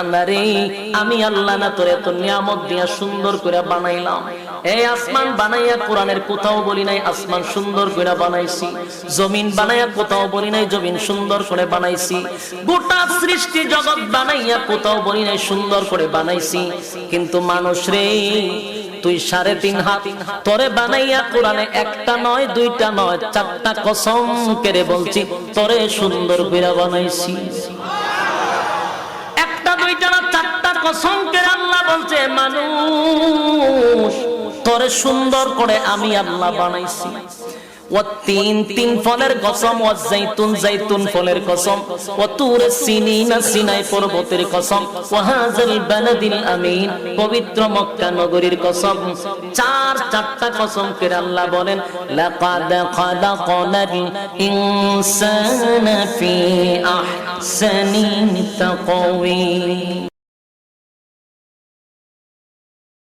আল্লাহরে আমি আল্লাহ না তোরে এত নিয়ামত দিয়া সুন্দর করে বানাইলাম। এই আসমান বানাইয়া কোরআনের কোথাও বলি নাই আসমান সুন্দর করে বানাইছি, জমিন বানাইয়া কোথাও বলি নাই জমিন সুন্দর করে বানাইছি, গোটা সৃষ্টি জগৎ বানাইয়া কোথাও বলি নাই সুন্দর করে বানাইছি। কিন্তু মানুষ রে তুই 3.5 হাত তোরে বানাইয়া কোরআনে একটা নয় দুইটা নয় 4টা কসম করে বলছি তোরে সুন্দর করে বানাইছি। দুইটা না 4টা কসম করে আল্লাহ বলছে মানুষ তোরে সুন্দর করে আমি আল্লাহ বানাইছি। তিন ফলের কসম, জাইতুন ফলের কসম, সিনাই পর্বতের কসম, ওয়াহাজাল বালাদিল আমিন পবিত্র মক্কা নগরীর কসম। 4টা কসম করে আল্লাহ বলেন লাকাদ খালাকনাল ইনসানা ফি আহসানি তাকওয়িম।